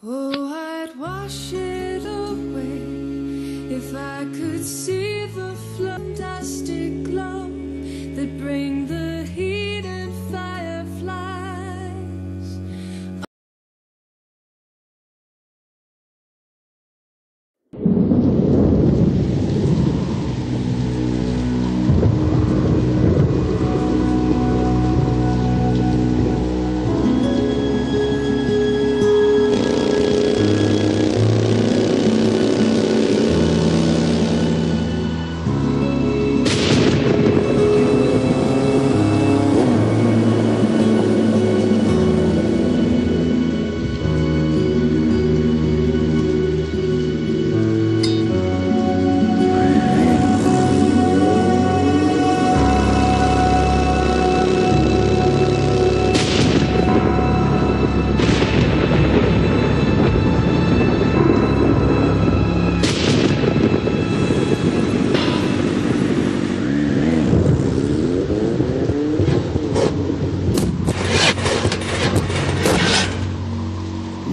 Oh, I'd wash it away if I could see the fantastic glow that bring the heat and fireflies.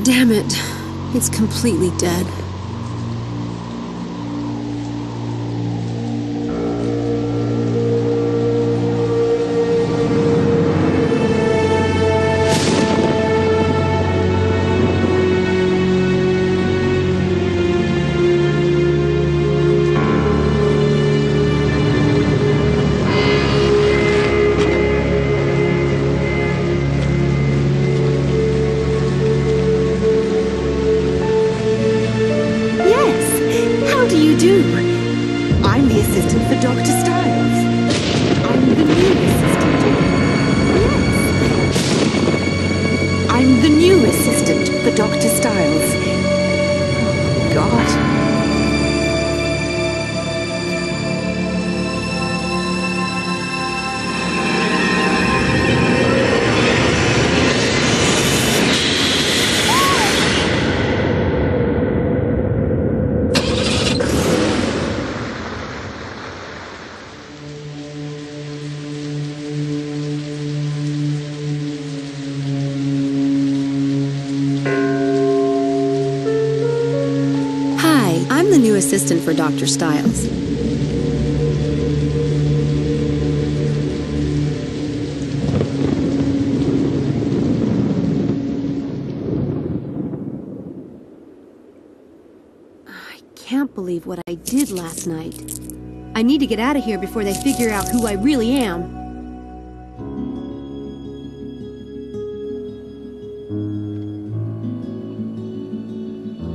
Damn it. It's completely dead. I'm the assistant for Dr. Styles. I'm the new assistant. Yes. I'm the new assistant for Dr. Styles. God. I'm the new assistant for Dr. Styles. I can't believe what I did last night. I need to get out of here before they figure out who I really am.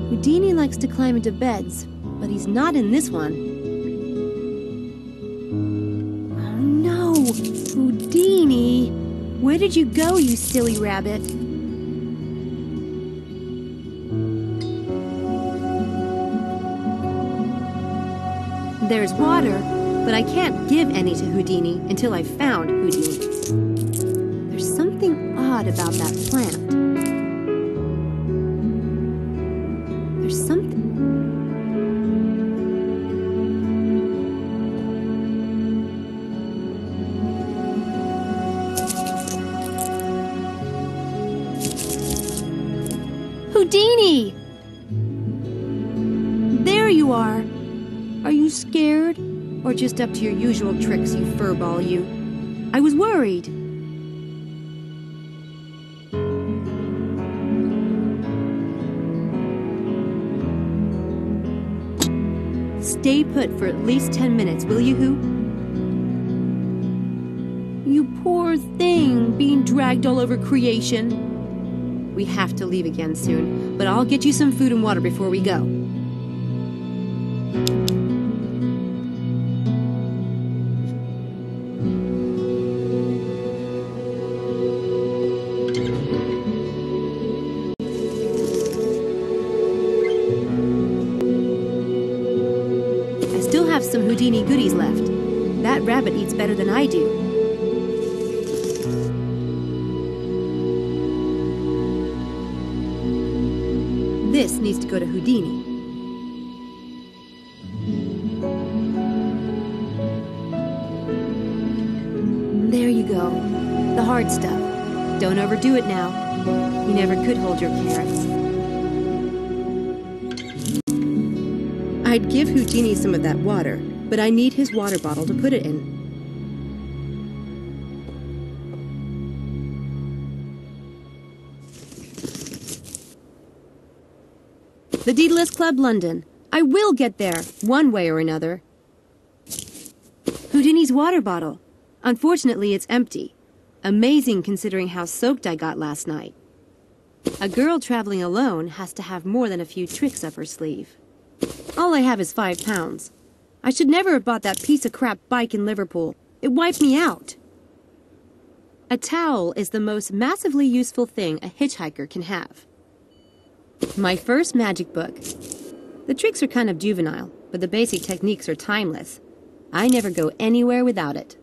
Houdini likes to climb into beds, but he's not in this one. Oh no! Houdini! Where did you go, you silly rabbit? There's water, but I can't give any to Houdini until I've found Houdini. There's something odd about that plant. There's something... Houdini! There you are! Are you scared? Or just up to your usual tricks, you furball, you? I was worried. Stay put for at least 10 minutes, will you, Hoo? You poor thing, being dragged all over creation. We have to leave again soon, but I'll get you some food and water before we go. I still have some Houdini goodies left. That rabbit eats better than I do. This needs to go to Houdini. There you go. The hard stuff. Don't overdo it now. You never could hold your carrots. I'd give Houdini some of that water, but I need his water bottle to put it in. The Daedalus Club, London. I will get there, one way or another. Houdini's water bottle. Unfortunately, it's empty. Amazing considering how soaked I got last night. A girl traveling alone has to have more than a few tricks up her sleeve. All I have is £5. I should never have bought that piece of crap bike in Liverpool. It wiped me out. A towel is the most massively useful thing a hitchhiker can have. My first magic book. The tricks are kind of juvenile, but the basic techniques are timeless. I never go anywhere without it.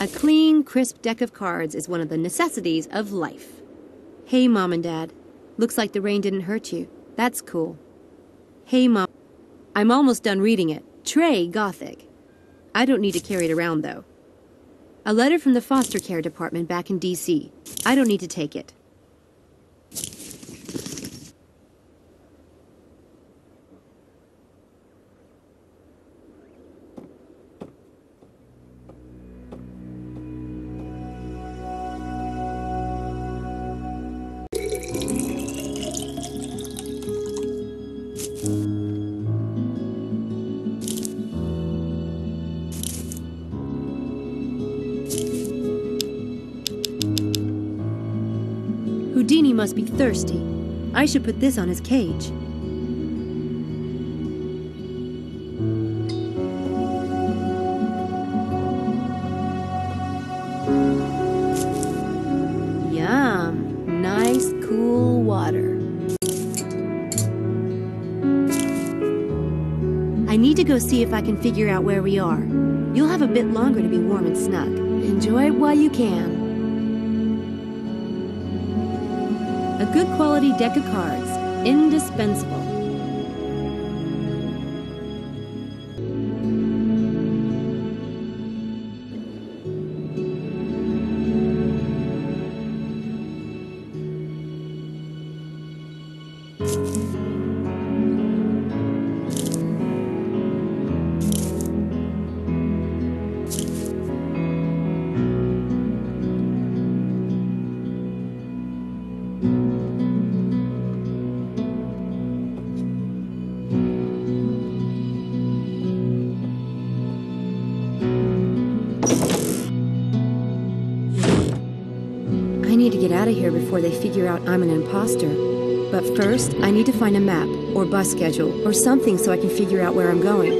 A clean, crisp deck of cards is one of the necessities of life. Hey, Mom and Dad. Looks like the rain didn't hurt you. That's cool. Hey, Mom. I'm almost done reading it. Trey Gothic. I don't need to carry it around, though. A letter from the foster care department back in D.C. I don't need to take it. Houdini must be thirsty. I should put this on his cage. Yum. Nice, cool water. I need to go see if I can figure out where we are. You'll have a bit longer to be warm and snug. Enjoy it while you can. A good quality deck of cards. Indispensable. I need to get out of here before they figure out I'm an imposter. But first, I need to find a map, or bus schedule, or something so I can figure out where I'm going.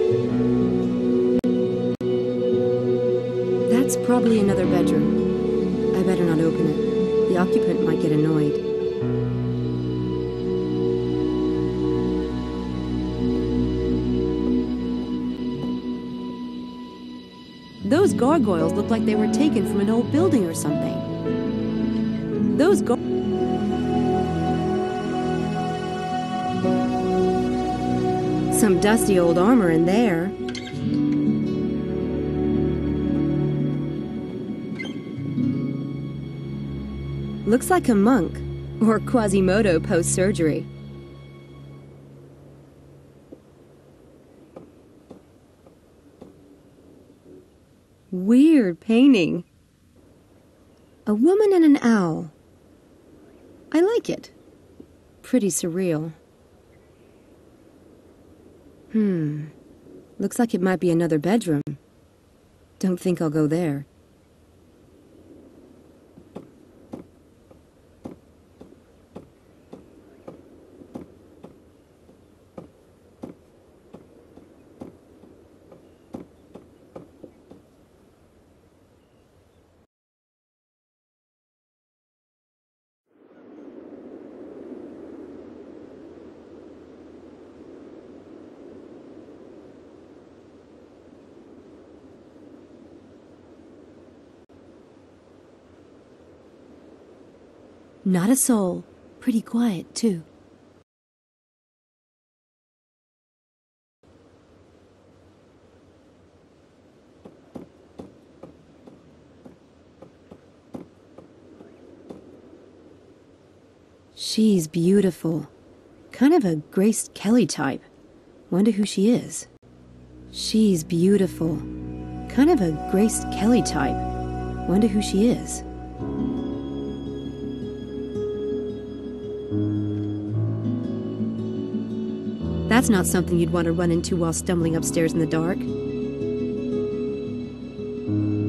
That's probably another bedroom. I better not open it. The occupant might get annoyed. Those gargoyles look like they were taken from an old building or something. Those some dusty old armor in there. Looks like a monk, or Quasimodo post-surgery. Weird painting. A woman and an owl. I like it. Pretty surreal. Looks like it might be another bedroom. Don't think I'll go there. Not a soul. Pretty quiet, too. She's beautiful. Kind of a Grace Kelly type. Wonder who she is. She's beautiful. Kind of a Grace Kelly type. Wonder who she is. That's not something you'd want to run into while stumbling upstairs in the dark.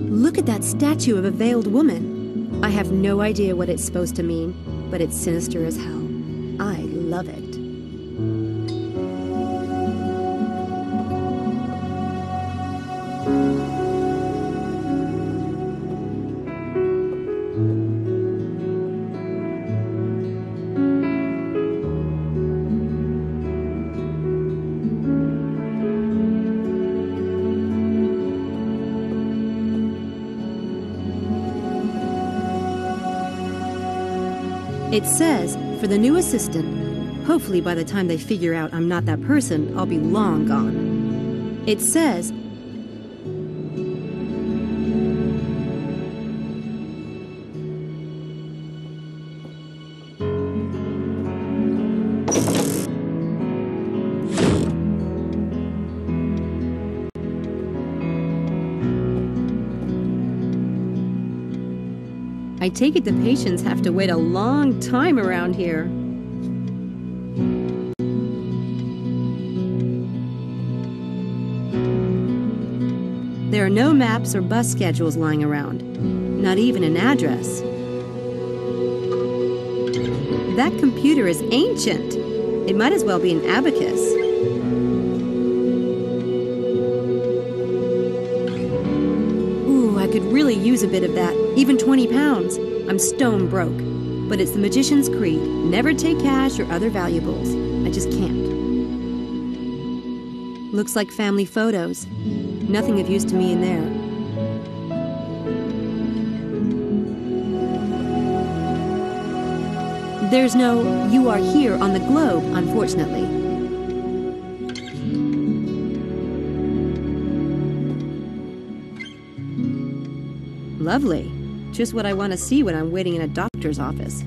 Look at that statue of a veiled woman. I have no idea what it's supposed to mean, but it's sinister as hell. I love it. It says, for the new assistant, hopefully by the time they figure out I'm not that person, I'll be long gone. It says, I take it the patients have to wait a long time around here. There are no maps or bus schedules lying around, not even an address. That computer is ancient. It might as well be an abacus. Ooh, I could really use a bit of that, even 20 pounds. I'm stone broke, but it's the magician's creed. Never take cash or other valuables. I just can't. Looks like family photos. Nothing of use to me in there. There's no "you are here" on the globe, unfortunately. Lovely. Just what I want to see when I'm waiting in a doctor's office.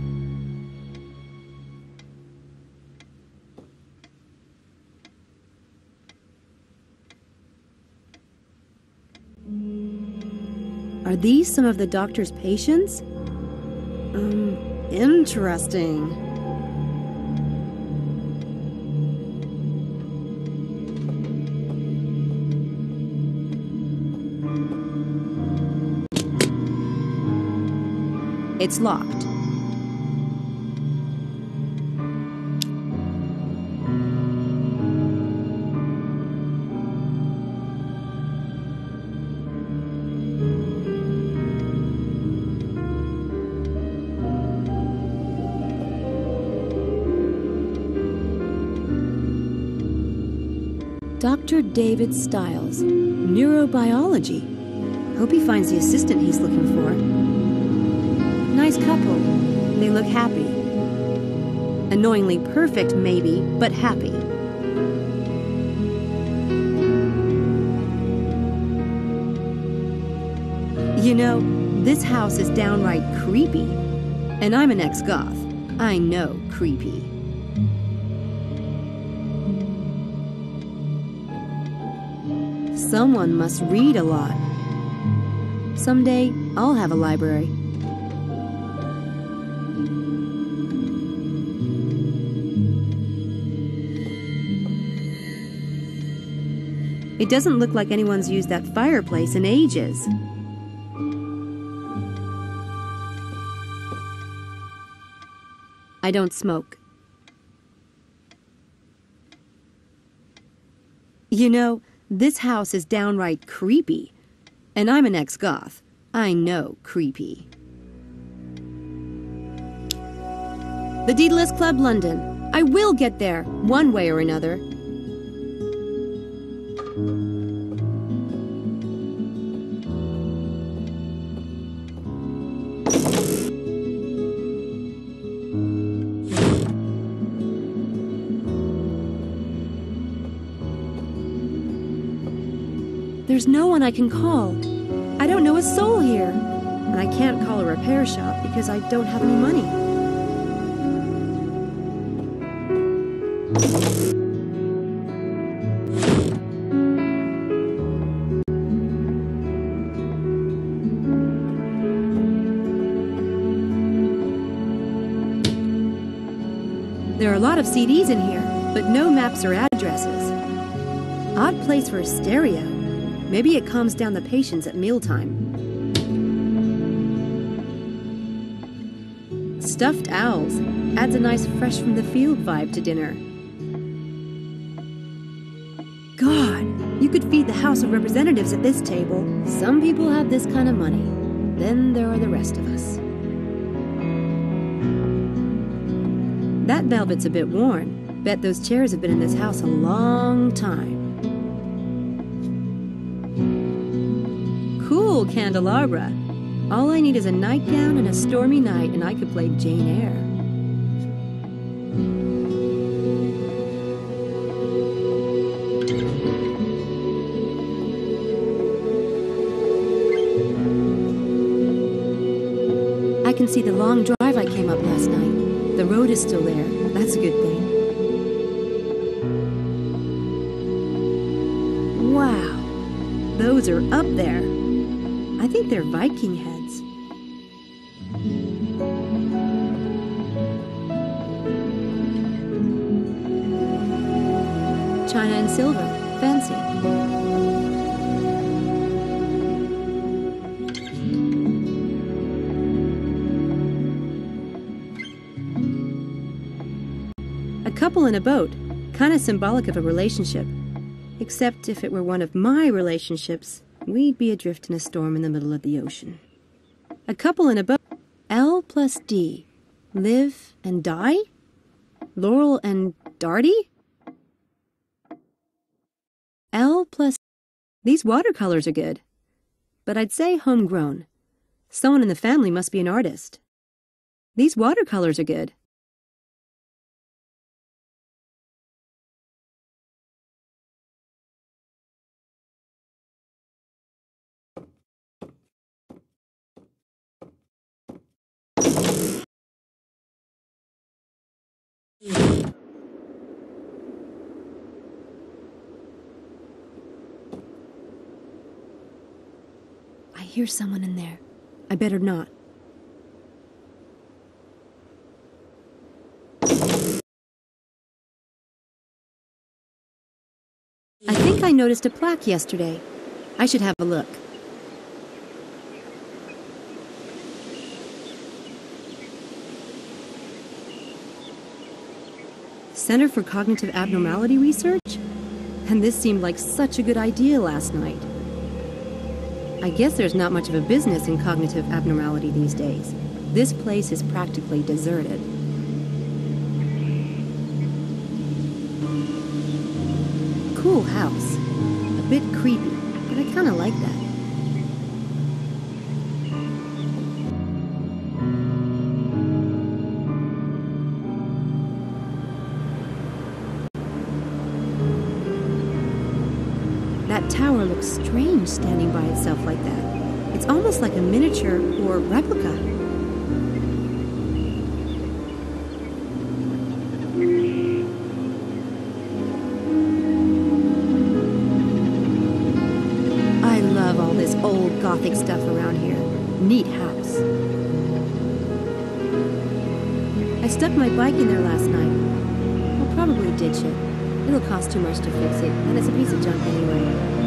Are these some of the doctor's patients? Interesting. It's locked. Dr. David Stiles, neurobiology. Hope he finds the assistant he's looking for. Nice couple. They look happy. Annoyingly perfect, maybe, but happy. You know, this house is downright creepy. And I'm an ex-goth. I know creepy. Someone must read a lot. Someday, I'll have a library. It doesn't look like anyone's used that fireplace in ages. I don't smoke. You know, this house is downright creepy. And I'm an ex-goth. I know creepy. The Daedalus Club, London. I will get there, one way or another. There's no one I can call. I don't know a soul here. And I can't call a repair shop because I don't have any money. There are a lot of CDs in here, but no maps or addresses. Odd place for a stereo. Maybe it calms down the patients at mealtime. Stuffed owls adds a nice fresh from the field vibe to dinner. God, you could feed the House of Representatives at this table. Some people have this kind of money. Then there are the rest of us. That velvet's a bit worn. Bet those chairs have been in this house a long time. Cool candelabra. All I need is a nightgown and a stormy night, and I could play Jane Eyre. I can see the long drive I came up last night. The road is still there. That's a good thing. Wow. Those are up there. I think they're Viking heads. China and silver. Fancy. A couple in a boat, kind of symbolic of a relationship. Except if it were one of my relationships, we'd be adrift in a storm in the middle of the ocean. A couple in a boat. L plus D. Live and die? Laurel and Darty? L plus... These watercolors are good. But I'd say homegrown. Someone in the family must be an artist. These watercolors are good. I hear someone in there. I better not. I think I noticed a plaque yesterday. I should have a look. Center for Cognitive Abnormality Research? And this seemed like such a good idea last night. I guess there's not much of a business in cognitive abnormality these days. This place is practically deserted. Cool house. A bit creepy, but I kind of like that. That tower looks strange standing by itself like that. It's almost like a miniature or replica. I love all this old Gothic stuff around here. Neat house. I stuck my bike in there last night. I'll probably ditch it. It'll cost too much to fix it, and it's a piece of junk anyway.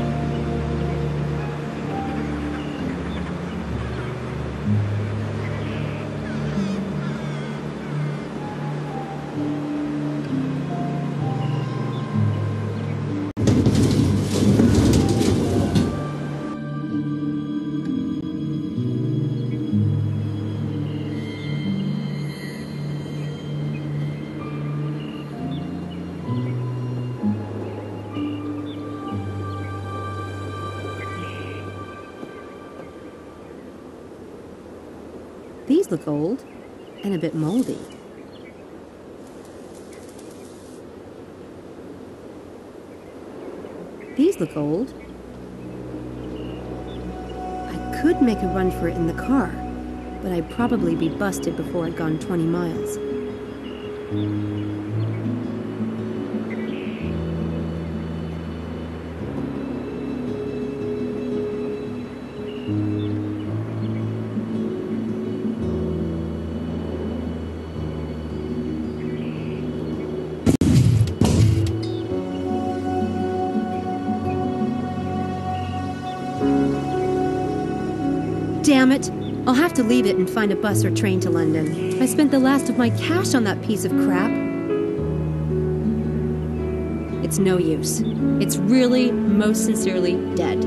These look old and a bit moldy. These look old. I could make a run for it in the car, but I'd probably be busted before I'd gone 20 miles. Damn it. I'll have to leave it and find a bus or train to London. I spent the last of my cash on that piece of crap. It's no use. It's really, most sincerely dead.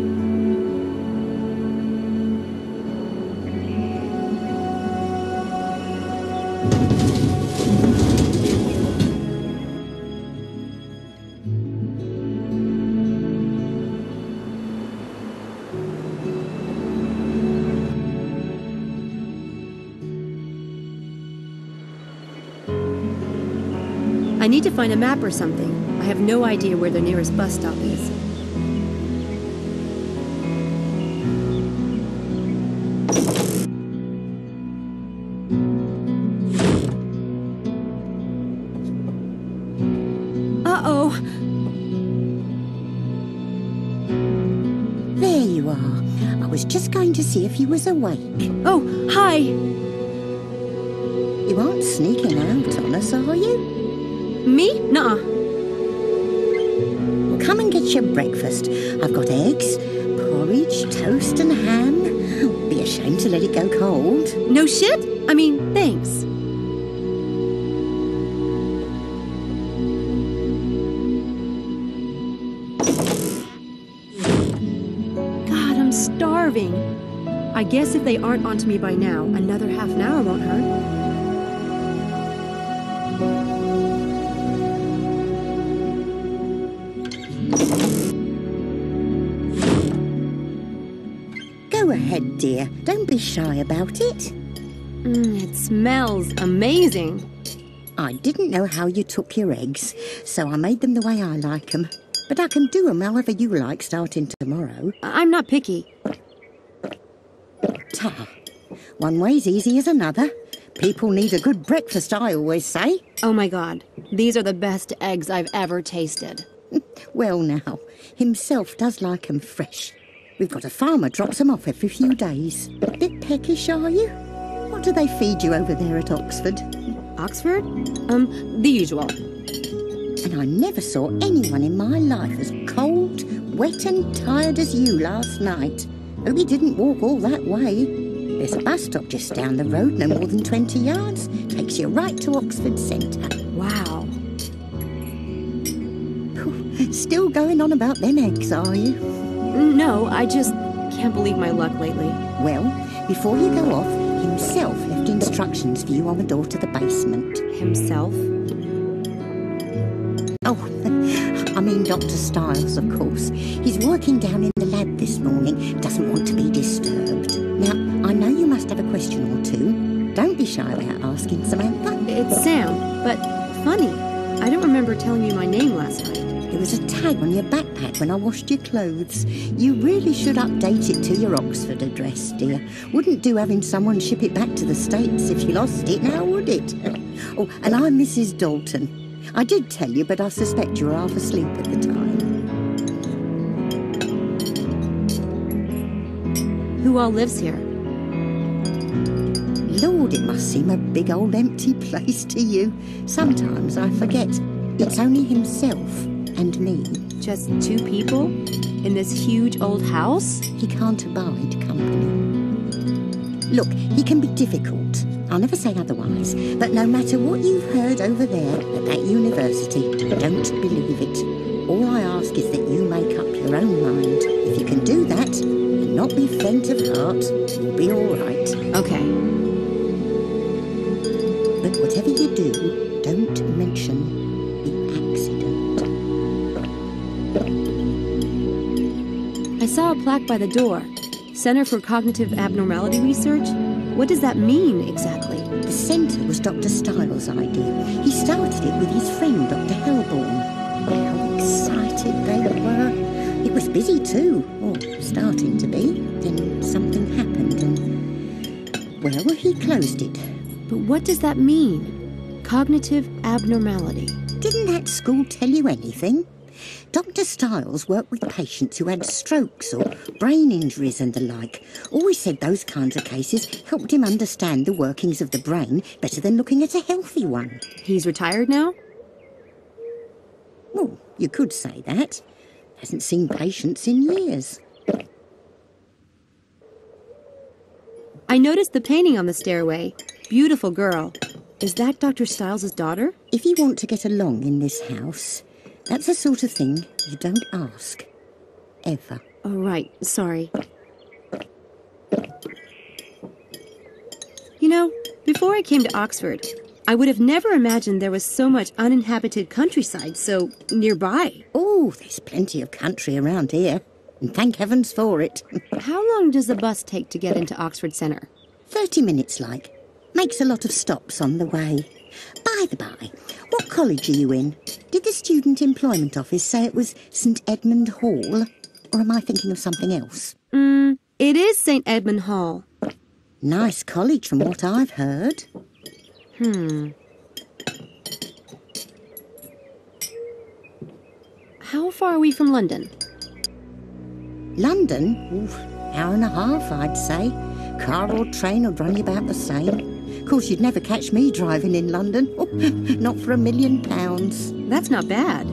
I need to find a map or something. I have no idea where the nearest bus stop is. Uh-oh! There you are. I was just going to see if you was awake. Oh, hi! You aren't sneaking out on us, are you? Me? Nuh-uh. Well, come and get your breakfast. I've got eggs, porridge, toast and ham. Be ashamed to let it go cold. No shit? I mean, thanks. God, I'm starving. I guess if they aren't onto me by now, another half an hour won't hurt. Go ahead, dear. Don't be shy about it. It smells amazing. I didn't know how you took your eggs, so I made them the way I like 'em. But I can do 'em however you like starting tomorrow. I'm not picky. Ta. One way's easy as another. People need a good breakfast, I always say. Oh my god, these are the best eggs I've ever tasted. Well now, himself does like 'em fresh. We've got a farmer drops 'em off every few days. Bit peckish, are you? What do they feed you over there at Oxford? Oxford? The usual. And I never saw anyone in my life as cold, wet and tired as you last night. Hope you didn't walk all that way. There's a bus stop just down the road, no more than 20 yards. Takes you right to Oxford Centre. Wow. Still going on about them eggs, are you? No, I just can't believe my luck lately. Well, before you go off, himself left instructions for you on the door to the basement. Himself? Oh, I mean Dr. Stiles, of course. He's working down in the lab this morning. Doesn't want to be disturbed. Now, I know you must have a question or two. Don't be shy about asking, Samantha. It's Sam, but funny. I don't remember telling you my name last night. There was a tag on your backpack when I washed your clothes. You really should update it to your Oxford address, dear. Wouldn't do having someone ship it back to the States if you lost it, now would it? Oh, and I'm Mrs. Dalton. I did tell you, but I suspect you were half asleep at the time. Who all lives here? Lord, it must seem a big old empty place to you. Sometimes I forget. It's only himself and me. Just two people? In this huge old house? He can't abide company. Look, he can be difficult. I'll never say otherwise. But no matter what you've heard over there at that university, don't believe it. All I ask is that you make up your own mind. If you can do that, and not be faint of heart, you'll be all right. Okay. But whatever you do, don't mention the accident. I saw a plaque by the door. Center for Cognitive Abnormality Research? What does that mean, exactly? The centre was Dr. Stiles' idea. He started it with his friend, Dr. Helborn. How excited they were. It was busy too, or starting to be. Then something happened and... well, he closed it. But what does that mean? Cognitive abnormality. Didn't that school tell you anything? Dr. Stiles worked with patients who had strokes or brain injuries and the like. Always said those kinds of cases helped him understand the workings of the brain better than looking at a healthy one. He's retired now? Well, you could say that. Hasn't seen patients in years. I noticed the painting on the stairway. Beautiful girl. Is that Dr. Stiles' daughter? If you want to get along in this house, that's the sort of thing you don't ask. Ever. Oh, right. Sorry. You know, before I came to Oxford, I would have never imagined there was so much uninhabited countryside so nearby. Oh, there's plenty of country around here. And thank heavens for it. How long does the bus take to get into Oxford Centre? 30 minutes, like. Makes a lot of stops on the way. By the by, what college are you in? Did the Student Employment Office say it was St Edmund Hall? Or am I thinking of something else? It is St Edmund Hall. Nice college from what I've heard. How far are we from London? London? Oof, hour and a half, I'd say. Car or train would run you about the same. Of course, you'd never catch me driving in London. Not for £1 million. That's not bad.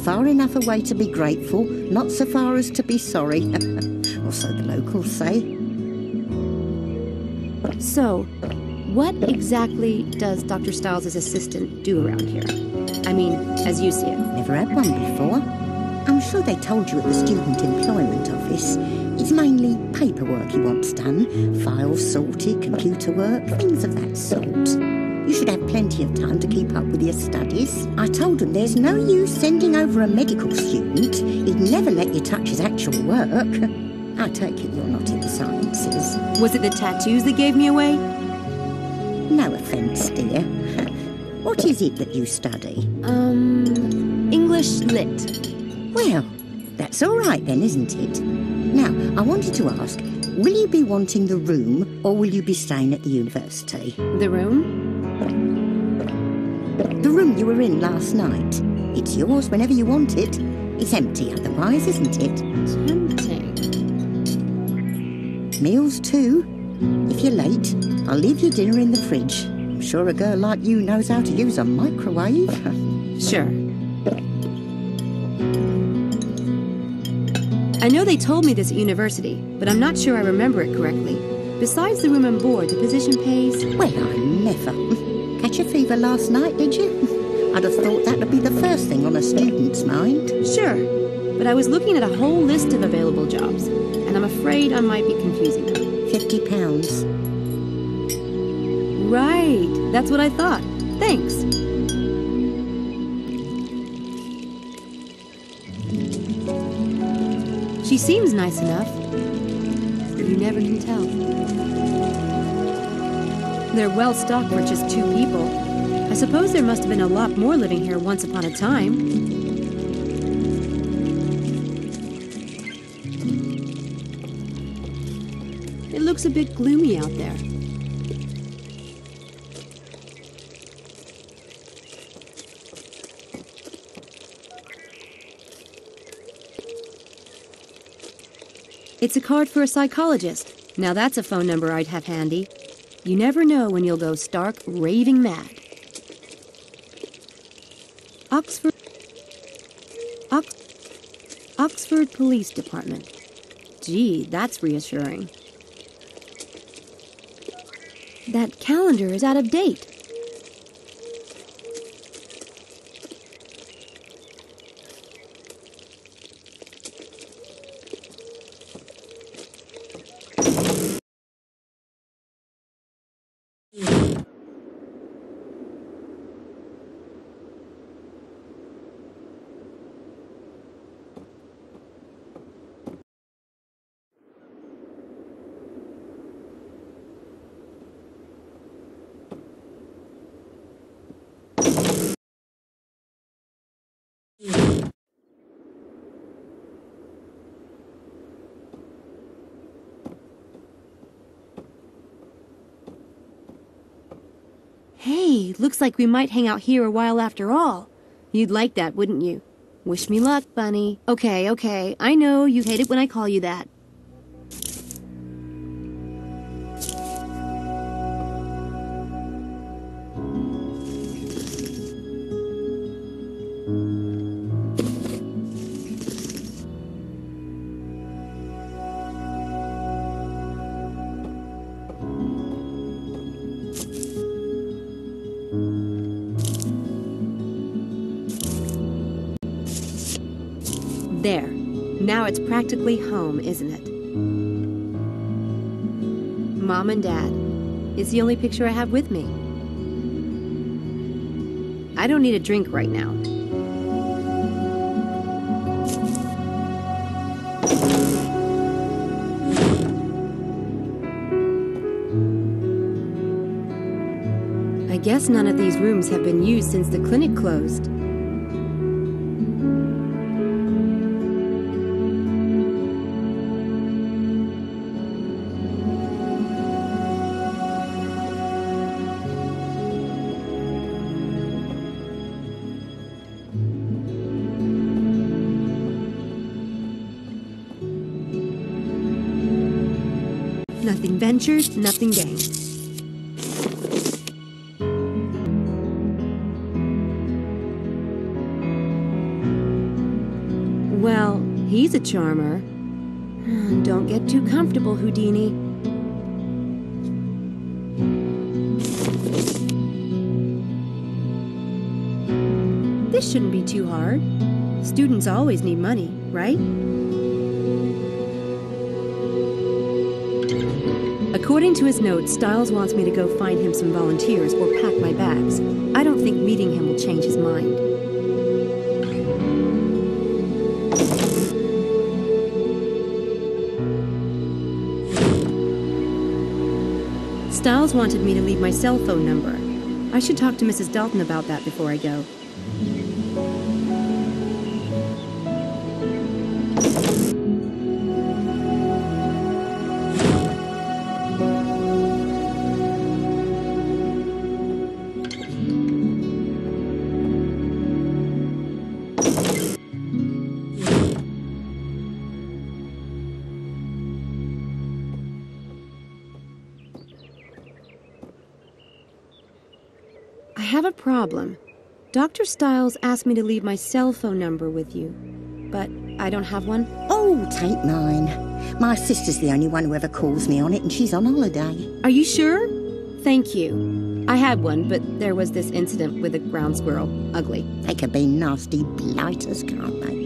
Far enough away to be grateful, not so far as to be sorry. Or so the locals say. So, what exactly does Dr. Stiles' assistant do around here? I mean, as you see it. Never had one before. I'm sure they told you at the Student Employment Office. It's mainly paperwork he wants done. Files sorted, computer work, things of that sort. You should have plenty of time to keep up with your studies. I told him there's no use sending over a medical student. He'd never let you touch his actual work. I take it you're not in the sciences. Was it the tattoos that gave me away? No offence, dear. What is it that you study? English Lit. Well, that's all right then, isn't it? Now, I wanted to ask, will you be wanting the room or will you be staying at the university? The room? The room you were in last night. It's yours whenever you want it. It's empty otherwise, isn't it? Tempting. Meals too. If you're late, I'll leave your dinner in the fridge. I'm sure a girl like you knows how to use a microwave. Sure. I know they told me this at university, but I'm not sure I remember it correctly. Besides the room and board, the position pays... Well, I never. Catch a fever last night, did you? I'd have thought that would be the first thing on a student's mind. Sure, but I was looking at a whole list of available jobs, and I'm afraid I might be confusing them. £50. Right, that's what I thought. Thanks. She seems nice enough. You never can tell. They're well stocked for just 2 people. I suppose there must have been a lot more living here once upon a time. It looks a bit gloomy out there. It's a card for a psychologist. Now that's a phone number I'd have handy. You never know when you'll go stark raving mad. Oxford Police Department. Gee, that's reassuring. That calendar is out of date. Hey, looks like we might hang out here a while after all. You'd like that, wouldn't you? Wish me luck, Bunny. Okay, I know you hate it when I call you that. There. Now it's practically home, isn't it? Mom and Dad. It's the only picture I have with me. I don't need a drink right now. I guess none of these rooms have been used since the clinic closed. Nothing ventured, nothing gained. Well, he's a charmer. Don't get too comfortable, Houdini. This shouldn't be too hard. Students always need money, right? According to his notes, Styles wants me to go find him some volunteers or pack my bags. I don't think meeting him will change his mind. Styles wanted me to leave my cell phone number. I should talk to Mrs. Dalton about that before I go. I have a problem. Dr. Styles asked me to leave my cell phone number with you, but I don't have one. Oh, take mine. My sister's the only one who ever calls me on it, and she's on holiday. Are you sure? Thank you. I had one, but there was this incident with a ground squirrel. Ugly. They can be nasty blighters, can't they?